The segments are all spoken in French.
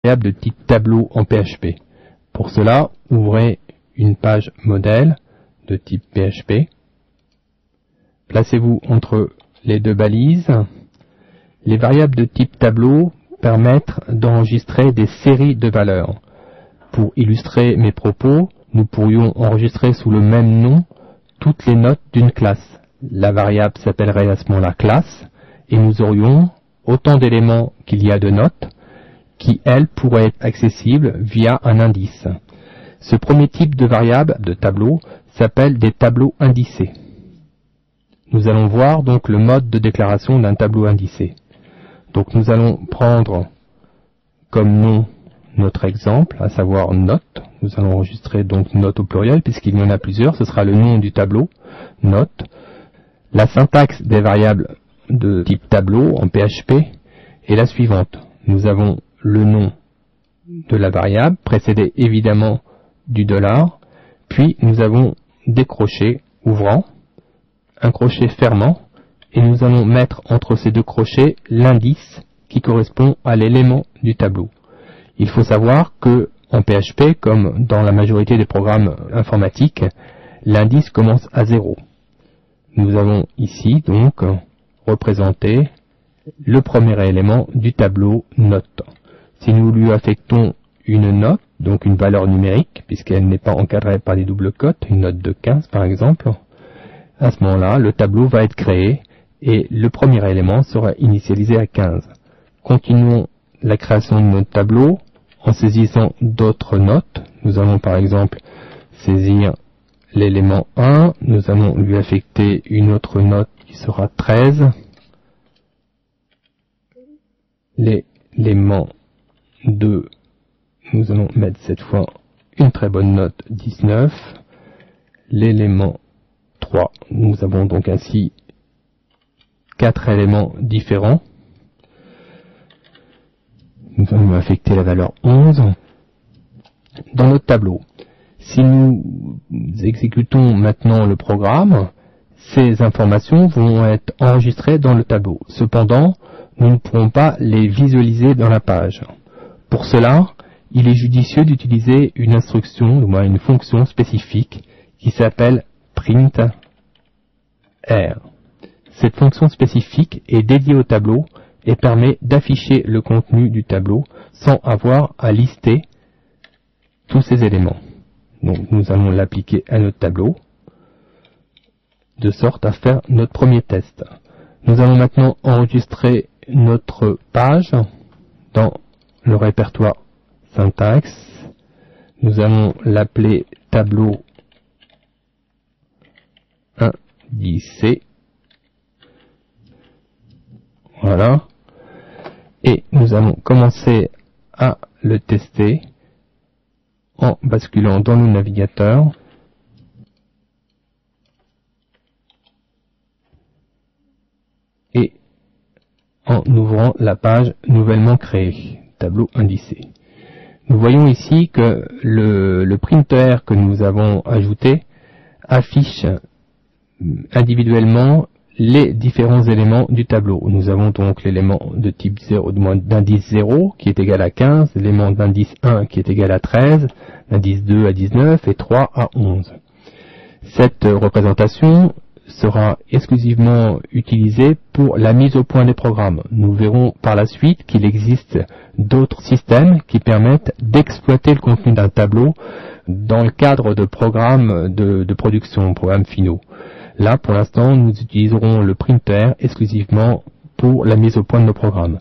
variable de type tableau en PHP. Pour cela, ouvrez une page modèle de type PHP. Placez-vous entre les deux balises. Les variables de type tableau permettent d'enregistrer des séries de valeurs. Pour illustrer mes propos, nous pourrions enregistrer sous le même nom toutes les notes d'une classe. La variable s'appellerait à ce moment-là classe, et nous aurions autant d'éléments qu'il y a de notes, qui, elles, pourraient être accessibles via un indice. Ce premier type de variable de tableau s'appelle des tableaux indicés. Nous allons voir donc le mode de déclaration d'un tableau indicé. Donc nous allons prendre comme nom notre exemple, à savoir note. Nous allons enregistrer donc note au pluriel puisqu'il y en a plusieurs. Ce sera le nom du tableau, note. La syntaxe des variables de type tableau en PHP est la suivante. Nous avons le nom de la variable, précédé évidemment du $, puis nous avons des crochets ouvrants, un crochet fermant, et nous allons mettre entre ces deux crochets l'indice qui correspond à l'élément du tableau. Il faut savoir que en PHP, comme dans la majorité des programmes informatiques, l'indice commence à 0. Nous avons ici donc représenté le premier élément du tableau note. Si nous lui affectons une note, donc une valeur numérique, puisqu'elle n'est pas encadrée par des doubles cotes, une note de 15 par exemple, à ce moment-là, le tableau va être créé et le premier élément sera initialisé à 15. Continuons la création de notre tableau en saisissant d'autres notes. Nous allons par exemple saisir l'élément 1, nous allons lui affecter une autre note qui sera 13, l'élément 2, nous allons mettre cette fois une très bonne note 19, l'élément 3, nous avons donc ainsi 4 éléments différents. Nous allons affecter la valeur 11 dans notre tableau. Si nous exécutons maintenant le programme, ces informations vont être enregistrées dans le tableau. Cependant, nous ne pourrons pas les visualiser dans la page. Pour cela, il est judicieux d'utiliser une instruction, ou moins une fonction spécifique qui s'appelle print_r. Cette fonction spécifique est dédiée au tableau et permet d'afficher le contenu du tableau sans avoir à lister tous ces éléments. Donc nous allons l'appliquer à notre tableau de sorte à faire notre premier test. Nous allons maintenant enregistrer notre page dans le répertoire syntaxe. Nous allons l'appeler tableau indicé. Voilà. Et nous allons commencer à le tester en basculant dans le navigateur et en ouvrant la page nouvellement créée, tableau indicé. Nous voyons ici que le printer que nous avons ajouté affiche individuellement les différents éléments du tableau. Nous avons donc l'élément de type 0, d'indice 0 qui est égal à 15, l'élément d'indice 1 qui est égal à 13, l'indice 2 à 19 et 3 à 11. Cette représentation sera exclusivement utilisée pour la mise au point des programmes. Nous verrons par la suite qu'il existe d'autres systèmes qui permettent d'exploiter le contenu d'un tableau dans le cadre de programmes de production, programmes finaux. Là, pour l'instant, nous utiliserons le printer exclusivement pour la mise au point de nos programmes.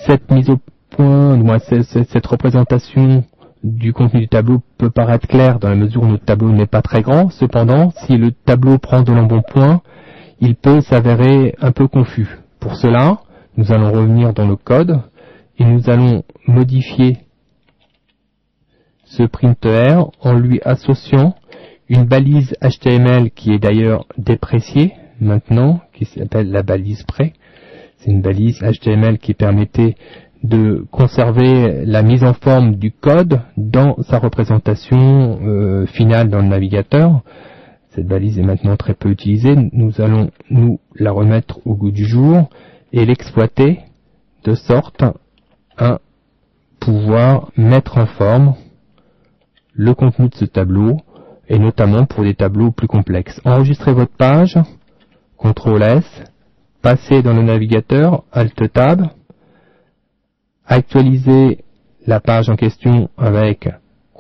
Cette mise au point, cette représentation du contenu du tableau peut paraître claire dans la mesure où notre tableau n'est pas très grand. Cependant, si le tableau prend de l'embonpoint, il peut s'avérer un peu confus. Pour cela, nous allons revenir dans le code et nous allons modifier ce printer en lui associant une balise HTML qui est d'ailleurs dépréciée maintenant, qui s'appelle la balise pré. C'est une balise HTML qui permettait de conserver la mise en forme du code dans sa représentation finale dans le navigateur. Cette balise est maintenant très peu utilisée. Nous allons nous la remettre au goût du jour et l'exploiter de sorte à pouvoir mettre en forme le contenu de ce tableau, et notamment pour des tableaux plus complexes. Enregistrez votre page, CTRL S, passez dans le navigateur, Alt Tab, actualisez la page en question avec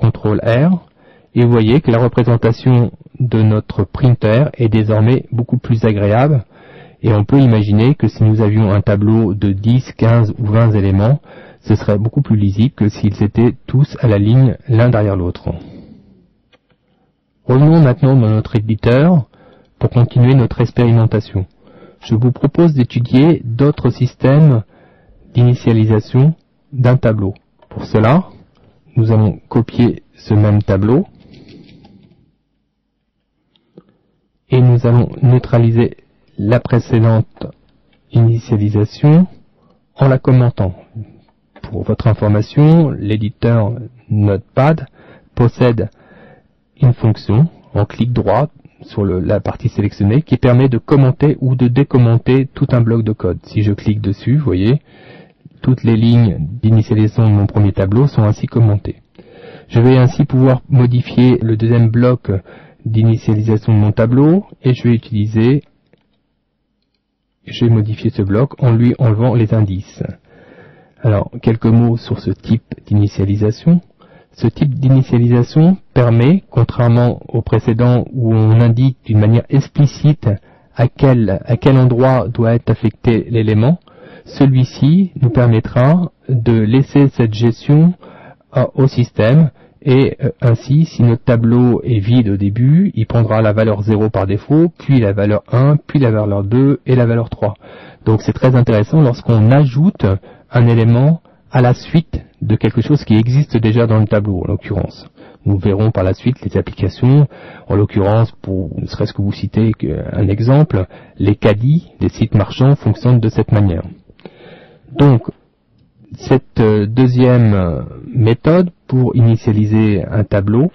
CTRL R, et vous voyez que la représentation de notre printer est désormais beaucoup plus agréable, et on peut imaginer que si nous avions un tableau de 10, 15 ou 20 éléments, ce serait beaucoup plus lisible que s'ils étaient tous à la ligne l'un derrière l'autre. Revenons maintenant dans notre éditeur pour continuer notre expérimentation. Je vous propose d'étudier d'autres systèmes d'initialisation d'un tableau. Pour cela, nous allons copier ce même tableau et nous allons neutraliser la précédente initialisation en la commentant. Pour votre information, l'éditeur Notepad possède une fonction en clic droit sur la partie sélectionnée qui permet de commenter ou de décommenter tout un bloc de code. Si je clique dessus, vous voyez, toutes les lignes d'initialisation de mon premier tableau sont ainsi commentées. Je vais ainsi pouvoir modifier le deuxième bloc d'initialisation de mon tableau et je vais modifier ce bloc en lui enlevant les indices. Alors, quelques mots sur ce type d'initialisation. Ce type d'initialisation permet, contrairement au précédent où on indique d'une manière explicite à quel endroit doit être affecté l'élément, celui-ci nous permettra de laisser cette gestion au système et ainsi, si notre tableau est vide au début, il prendra la valeur 0 par défaut, puis la valeur 1, puis la valeur 2 et la valeur 3. Donc c'est très intéressant lorsqu'on ajoute un élément à la suite de quelque chose qui existe déjà dans le tableau, en l'occurrence. Nous verrons par la suite les applications. En l'occurrence, pour ne serait-ce que vous citer un exemple, les caddies des sites marchands fonctionnent de cette manière. Donc, cette deuxième méthode pour initialiser un tableau,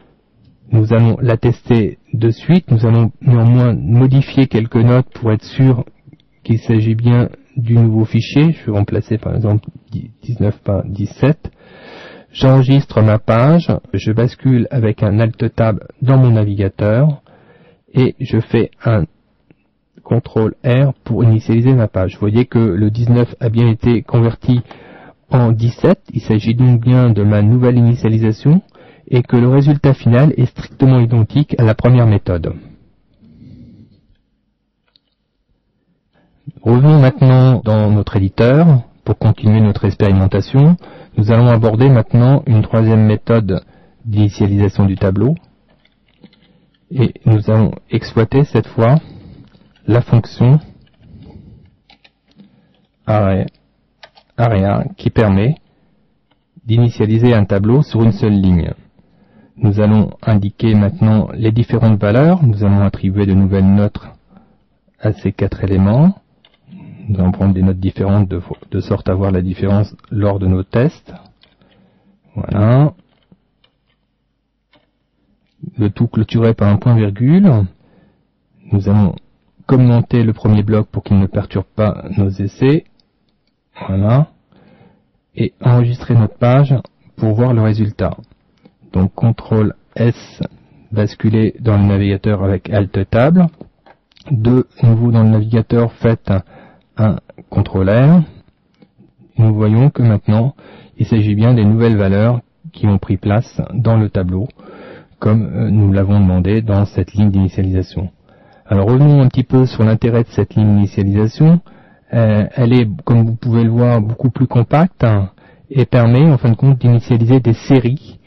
nous allons la tester de suite. Nous allons néanmoins modifier quelques notes pour être sûr qu'il s'agit bien du nouveau fichier. Je vais remplacer par exemple 19 par 17. J'enregistre ma page, je bascule avec un Alt Tab dans mon navigateur et je fais un CTRL R pour initialiser ma page. Vous voyez que le 19 a bien été converti en 17, il s'agit donc bien de ma nouvelle initialisation et que le résultat final est strictement identique à la première méthode. Revenons maintenant dans notre éditeur pour continuer notre expérimentation. Nous allons aborder maintenant une troisième méthode d'initialisation du tableau et nous allons exploiter cette fois la fonction area qui permet d'initialiser un tableau sur une seule ligne. Nous allons indiquer maintenant les différentes valeurs. Nous allons attribuer de nouvelles notes à ces 4 éléments. Nous allons prendre des notes différentes de sorte à voir la différence lors de nos tests. Voilà. Le tout clôturé par un point-virgule. Nous allons commenter le premier bloc pour qu'il ne perturbe pas nos essais. Voilà. Et enregistrer notre page pour voir le résultat. Donc CTRL S, basculer dans le navigateur avec Alt Tab. De nouveau dans le navigateur, faites un CTRL R. Nous voyons que maintenant, il s'agit bien des nouvelles valeurs qui ont pris place dans le tableau, comme nous l'avons demandé dans cette ligne d'initialisation. Alors revenons un petit peu sur l'intérêt de cette ligne d'initialisation. Elle est, comme vous pouvez le voir, beaucoup plus compacte et permet en fin de compte d'initialiser des séries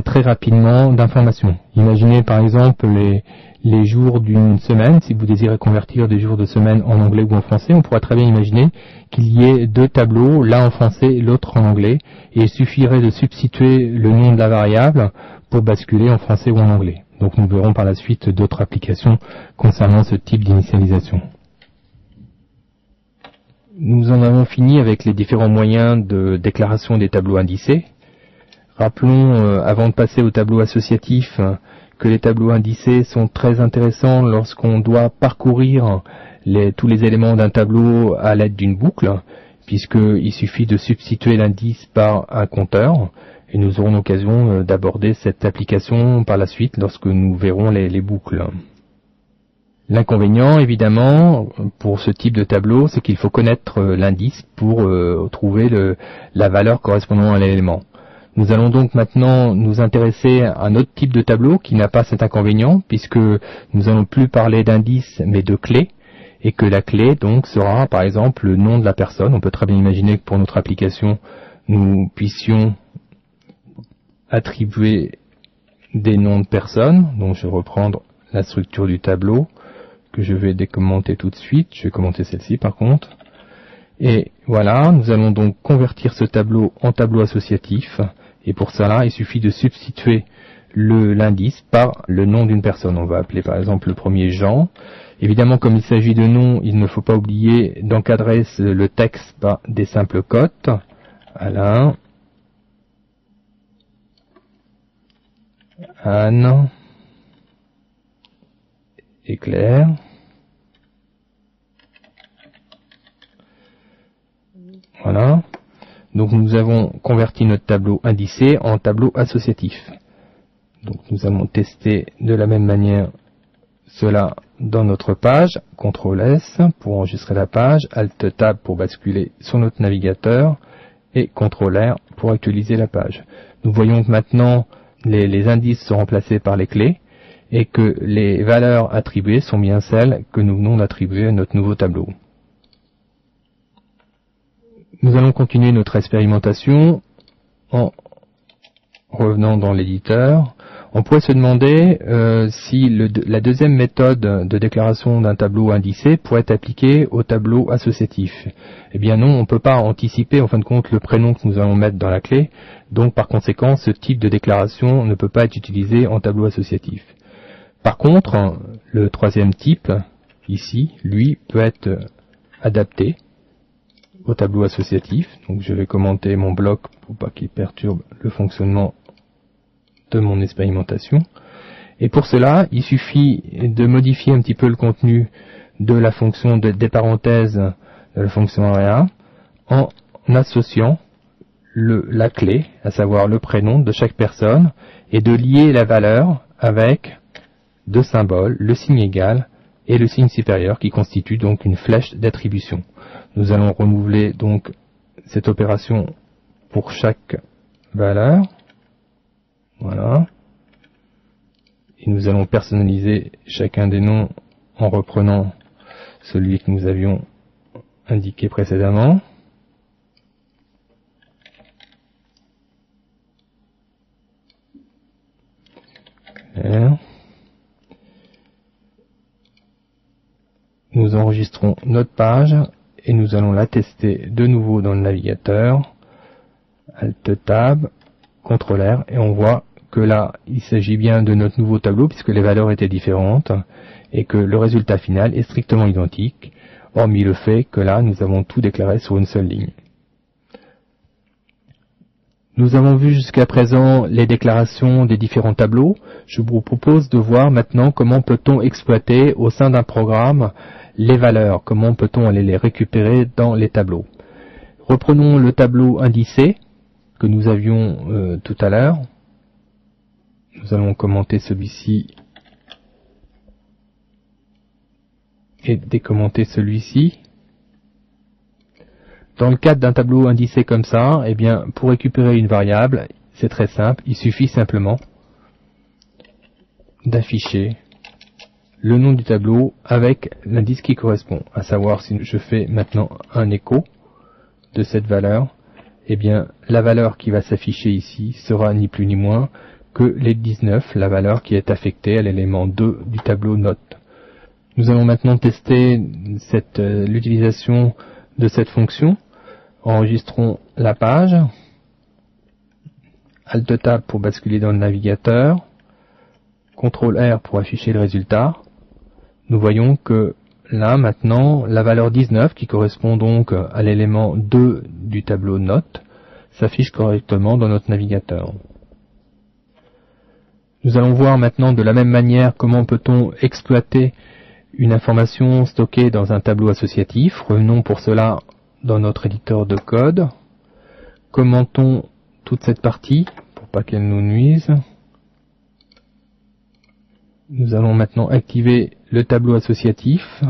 très rapidement d'informations. Imaginez par exemple les jours d'une semaine. Si vous désirez convertir des jours de semaine en anglais ou en français, on pourra très bien imaginer qu'il y ait 2 tableaux, l'un en français et l'autre en anglais, et il suffirait de substituer le nom de la variable pour basculer en français ou en anglais. Donc nous verrons par la suite d'autres applications concernant ce type d'initialisation. Nous en avons fini avec les différents moyens de déclaration des tableaux indicés. Rappelons, avant de passer au tableau associatif, que les tableaux indicés sont très intéressants lorsqu'on doit parcourir tous les éléments d'un tableau à l'aide d'une boucle, puisqu'il suffit de substituer l'indice par un compteur, et nous aurons l'occasion d'aborder cette application par la suite lorsque nous verrons les boucles. L'inconvénient, évidemment, pour ce type de tableau, c'est qu'il faut connaître l'indice pour trouver la valeur correspondant à l'élément. Nous allons donc maintenant nous intéresser à un autre type de tableau qui n'a pas cet inconvénient, puisque nous n'allons plus parler d'indice mais de clé, et que la clé donc sera par exemple le nom de la personne. On peut très bien imaginer que pour notre application, nous puissions attribuer des noms de personnes. Donc je vais reprendre la structure du tableau, que je vais décommenter tout de suite. Je vais commenter celle-ci par contre. Et voilà, nous allons donc convertir ce tableau en tableau associatif. Et pour cela, il suffit de substituer l'indice par le nom d'une personne. On va appeler par exemple le premier Jean. Évidemment, comme il s'agit de noms, il ne faut pas oublier d'encadrer le texte par des simples cotes. Alain, Anne et Claire. Voilà. Donc nous avons converti notre tableau indicé en tableau associatif. Donc nous allons tester de la même manière cela dans notre page. CTRL S pour enregistrer la page, Alt Tab pour basculer sur notre navigateur et CTRL R pour actualiser la page. Nous voyons que maintenant les indices sont remplacés par les clés et que les valeurs attribuées sont bien celles que nous venons d'attribuer à notre nouveau tableau. Nous allons continuer notre expérimentation en revenant dans l'éditeur. On pourrait se demander si la deuxième méthode de déclaration d'un tableau indicé pourrait être appliquée au tableau associatif. Eh bien non, on ne peut pas anticiper en fin de compte le prénom que nous allons mettre dans la clé, donc par conséquent ce type de déclaration ne peut pas être utilisé en tableau associatif. Par contre, le troisième type, ici, lui, peut être adapté au tableau associatif. Donc je vais commenter mon bloc pour pas qu'il perturbe le fonctionnement de mon expérimentation. Et pour cela, il suffit de modifier un petit peu le contenu de la fonction des parenthèses de la fonction area en associant la clé, à savoir le prénom de chaque personne, et de lier la valeur avec deux symboles, le signe égal et le signe supérieur, qui constitue donc une flèche d'attribution. Nous allons renouveler donc cette opération pour chaque valeur. Voilà. Et nous allons personnaliser chacun des noms en reprenant celui que nous avions indiqué précédemment. Claire. Nous enregistrons notre page et nous allons la tester de nouveau dans le navigateur. Alt Tab, CTRL R, et on voit que là, il s'agit bien de notre nouveau tableau puisque les valeurs étaient différentes et que le résultat final est strictement identique, hormis le fait que là, nous avons tout déclaré sur une seule ligne. Nous avons vu jusqu'à présent les déclarations des différents tableaux. Je vous propose de voir maintenant comment peut-on exploiter au sein d'un programme les valeurs, comment peut-on aller les récupérer dans les tableaux. Reprenons le tableau indicé que nous avions tout à l'heure. Nous allons commenter celui-ci et décommenter celui-ci. Dans le cadre d'un tableau indicé comme ça, eh bien, pour récupérer une variable, c'est très simple, il suffit simplement d'afficher le nom du tableau avec l'indice qui correspond. À savoir, si je fais maintenant un écho de cette valeur, eh bien, la valeur qui va s'afficher ici sera ni plus ni moins que les 19, la valeur qui est affectée à l'élément 2 du tableau note. Nous allons maintenant tester l'utilisation de cette fonction. Enregistrons la page, Alt Tab pour basculer dans le navigateur, CTRL R pour afficher le résultat. Nous voyons que là maintenant la valeur 19 qui correspond donc à l'élément 2 du tableau note s'affiche correctement dans notre navigateur. Nous allons voir maintenant de la même manière comment peut-on exploiter une information stockée dans un tableau associatif. Revenons pour cela dans notre éditeur de code. Commentons toute cette partie pour pas qu'elle nous nuise. Nous allons maintenant activer le tableau associatif.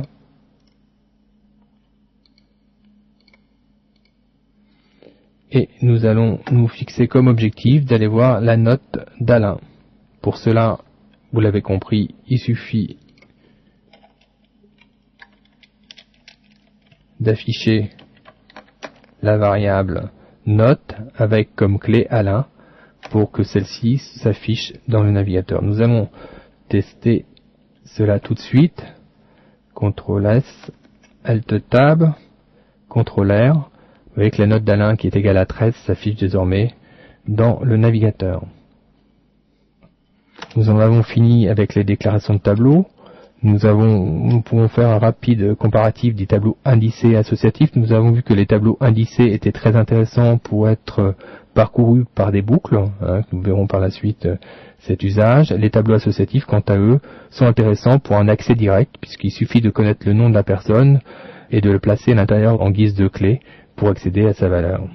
Et nous allons nous fixer comme objectif d'aller voir la note d'Alain. Pour cela, vous l'avez compris, il suffit d'afficher la variable note avec comme clé Alain pour que celle-ci s'affiche dans le navigateur. Nous allons tester cela tout de suite. CTRL S, Alt Tab, CTRL R. Vous voyez que la note d'Alain qui est égale à 13 s'affiche désormais dans le navigateur. Nous en avons fini avec les déclarations de tableau. Nous pouvons faire un rapide comparatif des tableaux indicés et associatifs. Nous avons vu que les tableaux indicés étaient très intéressants pour être parcourus par des boucles. Nous verrons par la suite cet usage. Les tableaux associatifs, quant à eux, sont intéressants pour un accès direct, puisqu'il suffit de connaître le nom de la personne et de le placer à l'intérieur en guise de clé pour accéder à sa valeur.